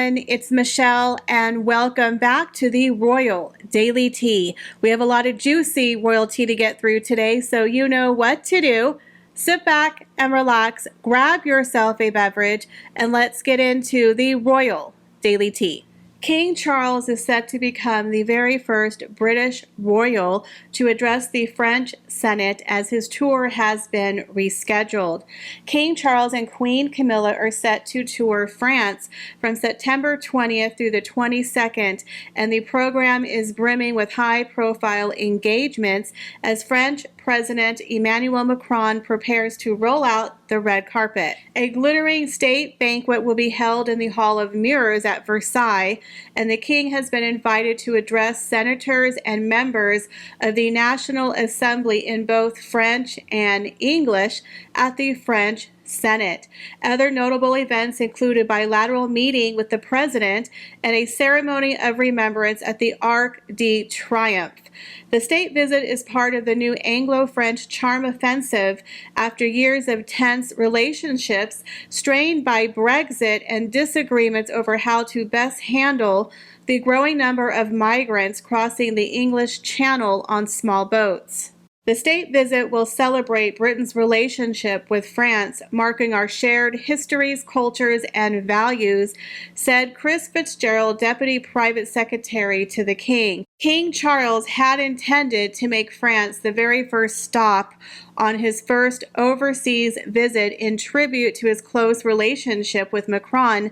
everyone, it's Michelle and welcome back to the Royal Daily Tea. We have a lot of juicy royal tea to get through today, so you know what to do. Sit back and relax, grab yourself a beverage, and let's get into the Royal Daily Tea. King Charles is set to become the very first British royal to address the French Senate as his tour has been rescheduled. King Charles and Queen Camilla are set to tour France from September 20th through the 22nd, and the program is brimming with high-profile engagements as French President Emmanuel Macron prepares to roll out the red carpet. A glittering state banquet will be held in the Hall of Mirrors at Versailles, and the king has been invited to address senators and members of the National Assembly in both French and English at the French Senate. Other notable events include a bilateral meeting with the president and a ceremony of remembrance at the Arc de Triomphe. The state visit is part of the new Anglo-French charm offensive after years of tense relationships strained by Brexit and disagreements over how to best handle the growing number of migrants crossing the English Channel on small boats. The state visit will celebrate Britain's relationship with France, marking our shared histories, cultures, and values, said Chris Fitzgerald, Deputy Private Secretary to the King. King Charles had intended to make France the very first stop on his first overseas visit in tribute to his close relationship with Macron,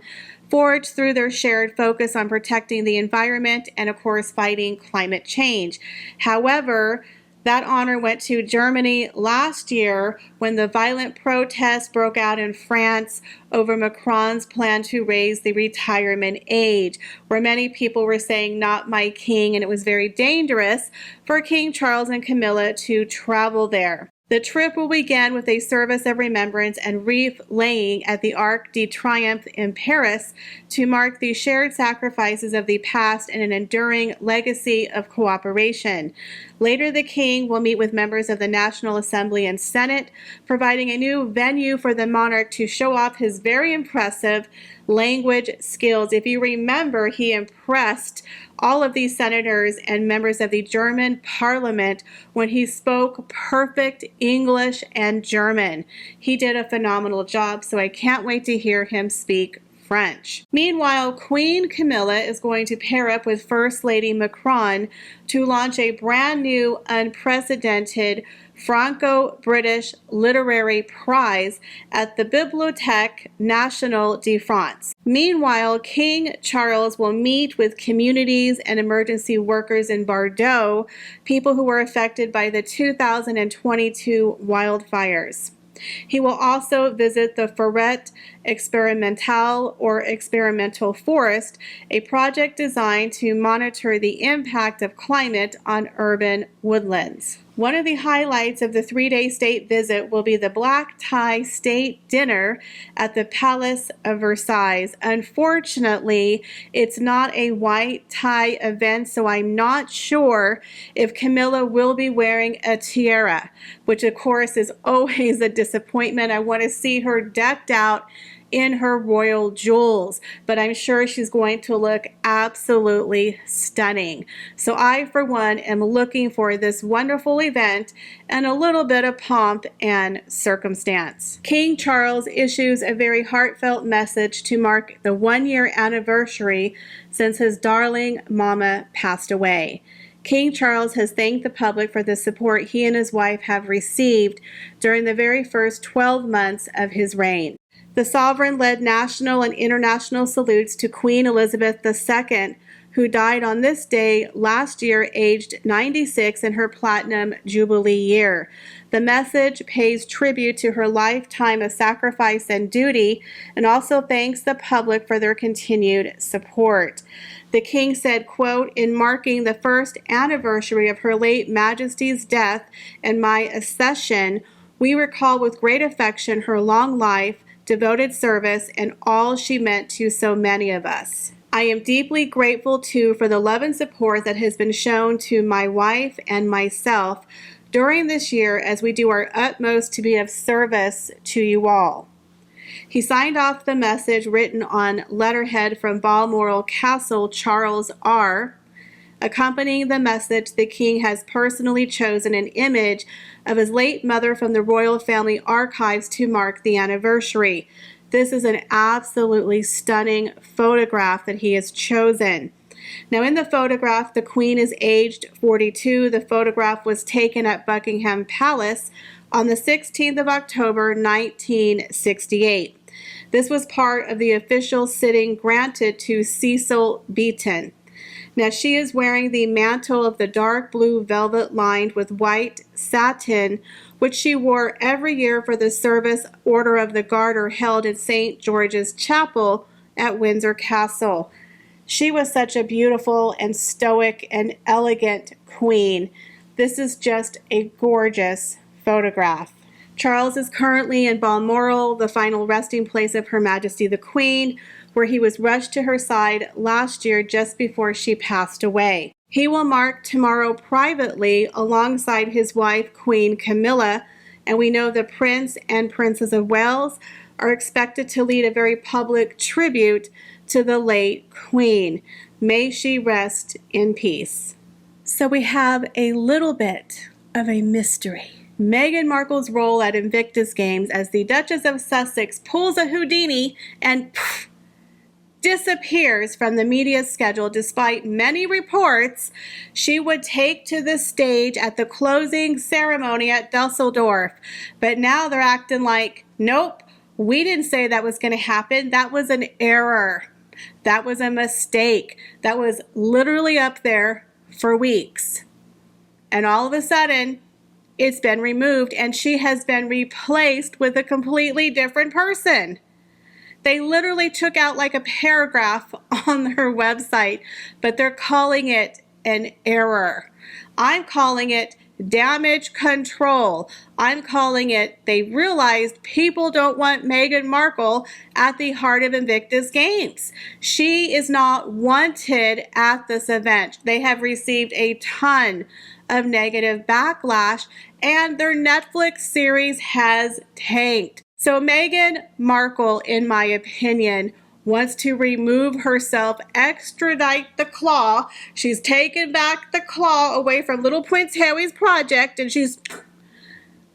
forged through their shared focus on protecting the environment and, of course, fighting climate change. However, that honor went to Germany last year when the violent protests broke out in France over Macron's plan to raise the retirement age, where many people were saying, "Not my king," and it was very dangerous for King Charles and Camilla to travel there. The trip will begin with a service of remembrance and wreath laying at the Arc de Triomphe in Paris to mark the shared sacrifices of the past and an enduring legacy of cooperation. Later, the king will meet with members of the National Assembly and Senate, providing a new venue for the monarch to show off his very impressive language skills. If you remember, he impressed all of these senators and members of the German parliament when he spoke perfect English and German. He did a phenomenal job, so I can't wait to hear him speak French. Meanwhile, Queen Camilla is going to pair up with First Lady Macron to launch a brand new, unprecedented Franco-British Literary Prize at the Bibliothèque Nationale de France. Meanwhile, King Charles will meet with communities and emergency workers in Bordeaux, people who were affected by the 2022 wildfires. He will also visit the Forêt Expérimentale, or experimental forest, a project designed to monitor the impact of climate on urban woodlands. One of the highlights of the three-day state visit will be the black tie state dinner at the Palace of Versailles. Unfortunately, it's not a white tie event, so I'm not sure if Camilla will be wearing a tiara, which of course is always a disappointment. I want to see her decked out in her royal jewels, but I'm sure she's going to look absolutely stunning. So I, for one, am looking for this wonderful event and a little bit of pomp and circumstance. King Charles issues a very heartfelt message to mark the one-year anniversary since his darling mama passed away. King Charles has thanked the public for the support he and his wife have received during the very first 12 months of his reign. The sovereign led national and international salutes to Queen Elizabeth II, who died on this day last year, aged 96 in her Platinum Jubilee year. The message pays tribute to her lifetime of sacrifice and duty, and also thanks the public for their continued support. The king said, quote, "In marking the first anniversary of Her late Majesty's death and my accession, we recall with great affection her long life, devoted service, and all she meant to so many of us. I am deeply grateful too for the love and support that has been shown to my wife and myself during this year as we do our utmost to be of service to you all." He signed off the message written on letterhead from Balmoral Castle Charles R. Accompanying the message, the king has personally chosen an image of his late mother from the royal family archives to mark the anniversary. This is an absolutely stunning photograph that he has chosen. Now, in the photograph, the Queen is aged 42. The photograph was taken at Buckingham Palace on the 16th of October, 1968. This was part of the official sitting granted to Cecil Beaton. Now, she is wearing the mantle of the dark blue velvet lined with white satin, which she wore every year for the service Order of the Garter held in St. George's Chapel at Windsor Castle. She was such a beautiful and stoic and elegant queen. This is just a gorgeous photograph. Charles is currently in Balmoral, the final resting place of Her Majesty the Queen, where he was rushed to her side last year just before she passed away. He will mark tomorrow privately alongside his wife, Queen Camilla, and we know the Prince and Princess of Wales are expected to lead a very public tribute to the late Queen. May she rest in peace. So we have a little bit of a mystery. Meghan Markle's role at Invictus Games as the Duchess of Sussex pulls a Houdini and disappears from the media schedule despite many reports she would take to the stage at the closing ceremony at Dusseldorf. But now they're acting like, nope, we didn't say that was going to happen. That was an error. That was a mistake. That was literally up there for weeks. And all of a sudden, it's been removed and she has been replaced with a completely different person. They literally took out like a paragraph on their website, but they're calling it an error. I'm calling it damage control. I'm calling it they realized people don't want Meghan Markle at the heart of Invictus Games. She is not wanted at this event. They have received a ton of negative backlash and their Netflix series has tanked. So Meghan Markle, in my opinion, wants to remove herself, extradite the claw. She's taken back the claw away from little Prince Harry's project and she's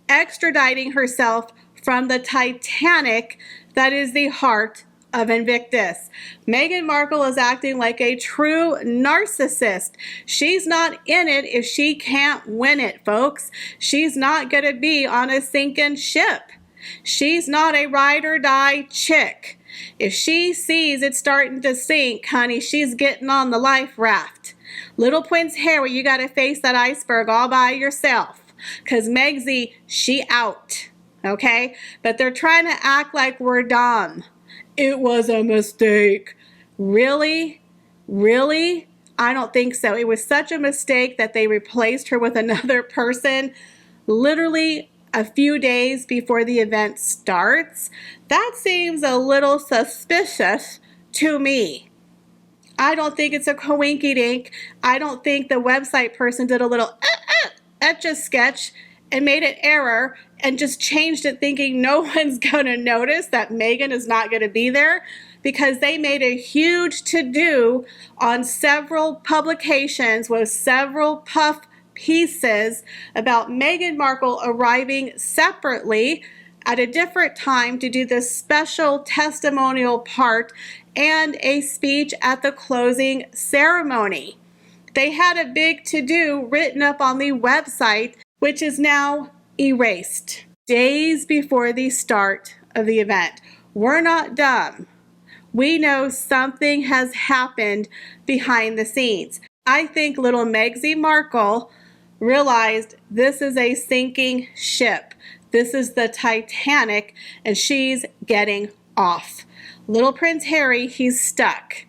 extraditing herself from the Titanic that is the heart of Invictus. Meghan Markle is acting like a true narcissist. She's not in it if she can't win it, folks. She's not going to be on a sinking ship. She's not a ride or die chick. If she sees it starting to sink, honey, she's getting on the life raft. Little Prince Harry, you got to face that iceberg all by yourself. Because Megsy, she out. Okay? But they're trying to act like we're dumb. It was a mistake. Really? Really? I don't think so. It was such a mistake that they replaced her with another person literally a few days before the event starts. That seems a little suspicious to me. I don't think it's a coinky-dink. I don't think the website person did a little etch-a-sketch and made an error and just changed it thinking no one's going to notice that Meghan is not going to be there, because they made a huge to-do on several publications with several puff pieces about Meghan Markle arriving separately at a different time to do this special testimonial part and a speech at the closing ceremony. They had a big to-do written up on the website, which is now erased days before the start of the event. We're not dumb. We know something has happened behind the scenes. I think little Meghan Markle realized this is a sinking ship. This is the Titanic, and she's getting off. Little Prince Harry, he's stuck.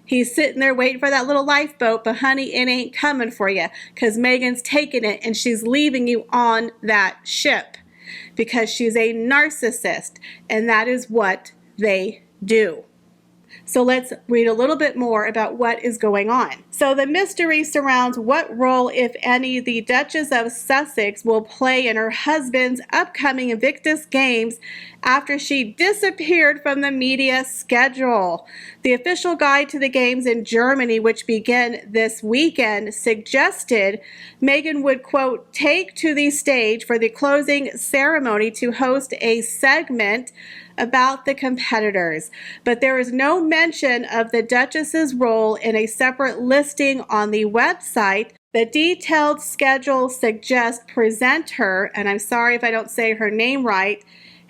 He's sitting there waiting for that little lifeboat, but honey, it ain't coming for you because Meghan's taking it and she's leaving you on that ship because she's a narcissist, and that is what they do. So let's read a little bit more about what is going on. So the mystery surrounds what role, if any, the Duchess of Sussex will play in her husband's upcoming Invictus Games after she disappeared from the media schedule. The official guide to the games in Germany, which begin this weekend, suggested Meghan would, quote, take to the stage for the closing ceremony to host a segment about the competitors, but there is no mention of the Duchess's role in a separate listing on the website. The detailed schedule suggests presenter, and I'm sorry if I don't say her name right,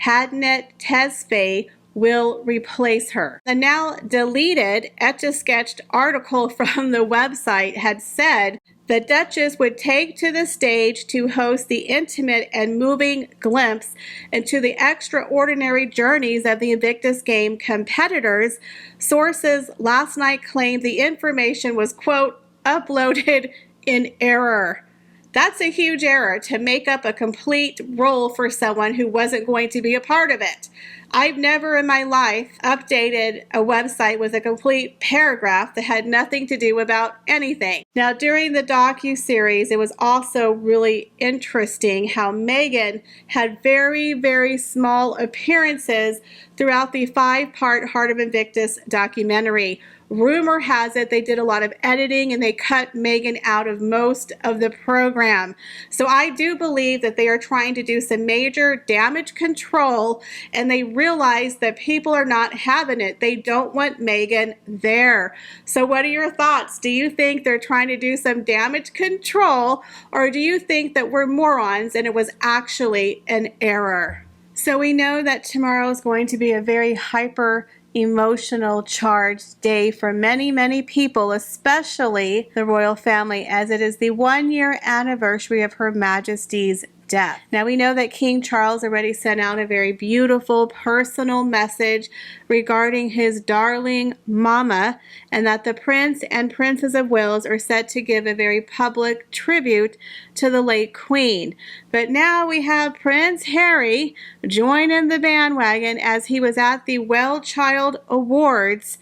Hadnet Tesfaye, will replace her. The now deleted Etch-a-Sketched article from the website had said the Duchess would take to the stage to host the intimate and moving glimpse into the extraordinary journeys of the Invictus Game competitors. Sources last night claimed the information was, quote, uploaded in error. That's a huge error to make up a complete role for someone who wasn't going to be a part of it. I've never in my life updated a website with a complete paragraph that had nothing to do about anything. Now, during the docuseries, it was also really interesting how Meghan had very, very small appearances throughout the 5-part Heart of Invictus documentary. Rumor has it they did a lot of editing and they cut Meghan out of most of the program. So I do believe that they are trying to do some major damage control, and they realize that people are not having it. They don't want Meghan there. So what are your thoughts? Do you think they're trying to do some damage control, or do you think that we're morons and it was actually an error? So we know that tomorrow is going to be a very hyper emotional charged day for many, many people, especially the royal family, as it is the 1-year anniversary of Her Majesty's death. Now we know that King Charles already sent out a very beautiful personal message regarding his darling mama, and that the Prince and Princess of Wales are set to give a very public tribute to the late Queen. But now we have Prince Harry join in the bandwagon as he was at the Well Child Awards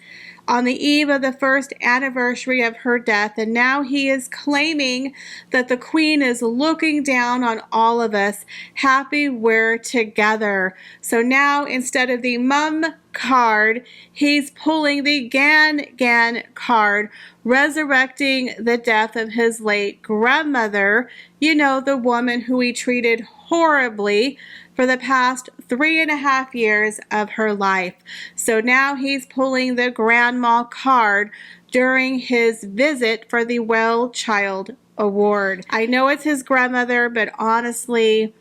on the eve of the first anniversary of her death, and now he is claiming that the Queen is looking down on all of us. Happy we're together. So now instead of the mum card, he's pulling the Gan card, resurrecting the death of his late grandmother, you know, the woman who he treated horribly for the past 3.5 years of her life. So now he's pulling the grandma card during his visit for the Well Child Award. I know it's his grandmother, but honestly,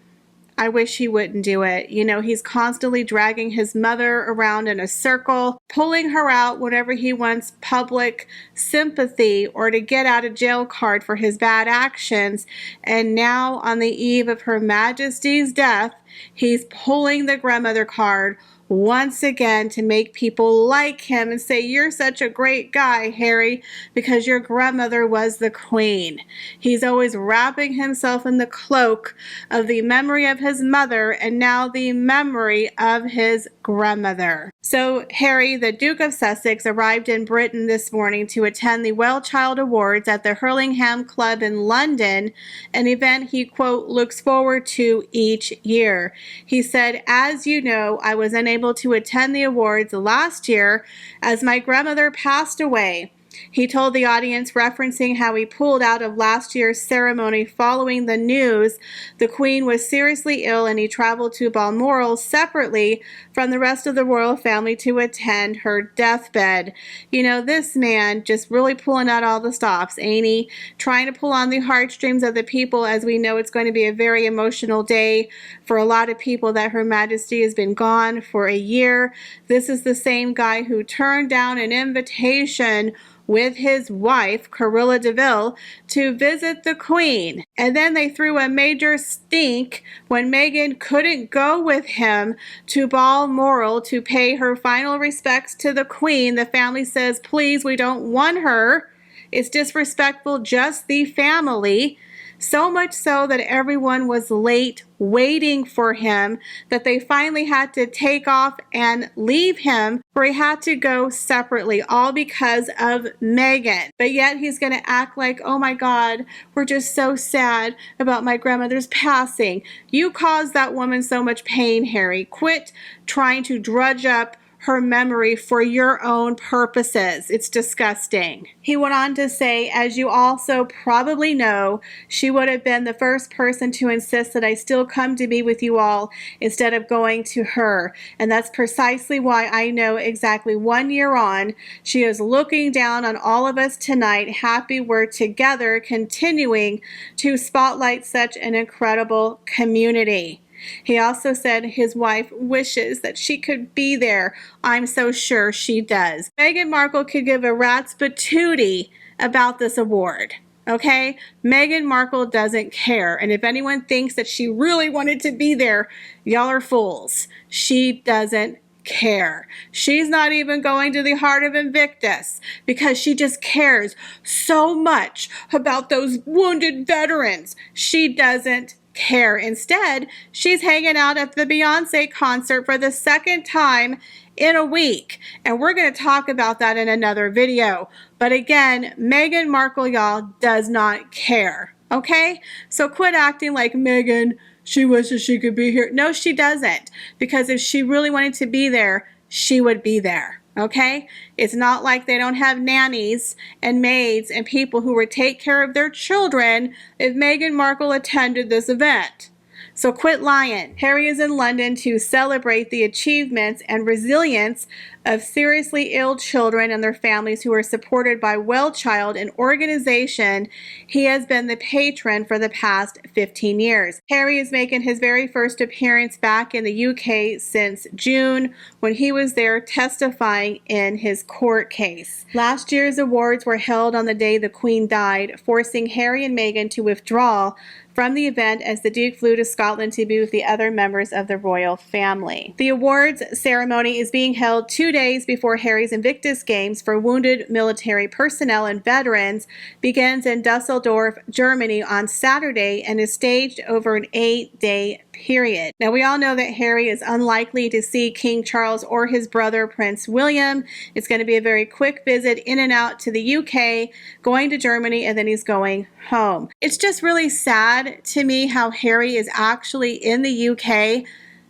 I wish he wouldn't do it. You know, he's constantly dragging his mother around in a circle, pulling her out whenever he wants public sympathy or to get out of jail card for his bad actions. And now on the eve of Her Majesty's death, he's pulling the grandmother card once again to make people like him and say, you're such a great guy, Harry, because your grandmother was the Queen. He's always wrapping himself in the cloak of the memory of his mother and now the memory of his grandmother. So Harry, the Duke of Sussex, arrived in Britain this morning to attend the Well Child Awards at the Hurlingham Club in London, an event he, quote, looks forward to each year. He said, as you know, I was unable to attend the awards last year as my grandmother passed away. He told the audience, referencing how he pulled out of last year's ceremony following the news the Queen was seriously ill, and he traveled to Balmoral separately from the rest of the royal family to attend her deathbed. You know, this man just really pulling out all the stops, ain't he? Trying to pull on the heartstrings of the people, as we know it's going to be a very emotional day for a lot of people that Her Majesty has been gone for a year. This is the same guy who turned down an invitation with his wife, Carilla DeVille, to visit the Queen. And then they threw a major stink when Meghan couldn't go with him to Balmoral to pay her final respects to the Queen. The family says, please, we don't want her. It's disrespectful, just the family. So much so that everyone was late waiting for him, that they finally had to take off and leave him, or he had to go separately, all because of Meghan. But yet he's going to act like, oh my God, we're just so sad about my grandmother's passing. You caused that woman so much pain, Harry. Quit trying to drudge up her memory for your own purposes. It's disgusting. He went on to say, as you also probably know, she would have been the first person to insist that I still come to be with you all instead of going to her. And that's precisely why I know exactly 1 year on, she is looking down on all of us tonight, happy we're together, continuing to spotlight such an incredible community. He also said his wife wishes that she could be there. I'm so sure she does. Meghan Markle could give a rat's patootie about this award. Okay? Meghan Markle doesn't care. And if anyone thinks that she really wanted to be there, y'all are fools. She doesn't care. She's not even going to the heart of Invictus because she just cares so much about those wounded veterans. She doesn't care. Instead, she's hanging out at the Beyonce concert for the second time in a week. And we're going to talk about that in another video. But again, Meghan Markle, y'all, does not care. Okay? So quit acting like Meghan, she wishes she could be here. No, she doesn't. Because if she really wanted to be there, she would be there. Okay? It's not like they don't have nannies and maids and people who would take care of their children if Meghan Markle attended this event. So quit lying. Harry is in London to celebrate the achievements and resilience of seriously ill children and their families who are supported by Well Child, an organization he has been the patron for the past 15 years. Harry is making his very first appearance back in the UK since June, when he was there testifying in his court case. Last year's awards were held on the day the Queen died, forcing Harry and Meghan to withdraw from the event as the Duke flew to Scotland to be with the other members of the royal family. The awards ceremony is being held 2 days before Harry's Invictus Games for wounded military personnel and veterans begins in Dusseldorf, Germany on Saturday and is staged over an 8-day period. Now, we all know that Harry is unlikely to see King Charles or his brother Prince William. It's going to be a very quick visit in and out to the UK, going to Germany, and then he's going home. It's just really sad to me how Harry is actually in the UK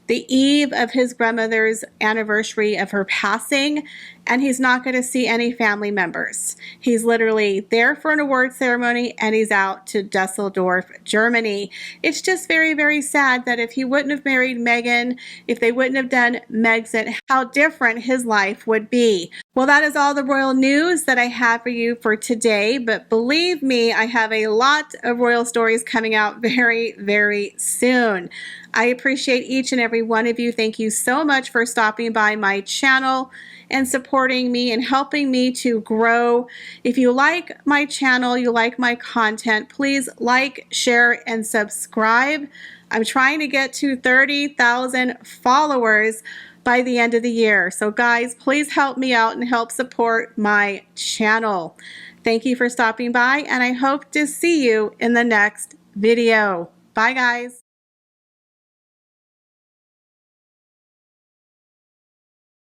the eve of his grandmother's anniversary of her passing, and he's not going to see any family members. He's literally there for an award ceremony and he's out to Dusseldorf, Germany. It's just very, very sad that if he wouldn't have married Meghan, if they wouldn't have done Megxit, how different his life would be. Well, that is all the royal news that I have for you for today, but believe me, I have a lot of royal stories coming out very, very soon. I appreciate each and every one of you. Thank you so much for stopping by my channel and supporting me and helping me to grow. If you like my channel, you like my content, please like, share, and subscribe. I'm trying to get to 30,000 followers by the end of the year. So guys, please help me out and help support my channel. Thank you for stopping by, and I hope to see you in the next video. Bye guys.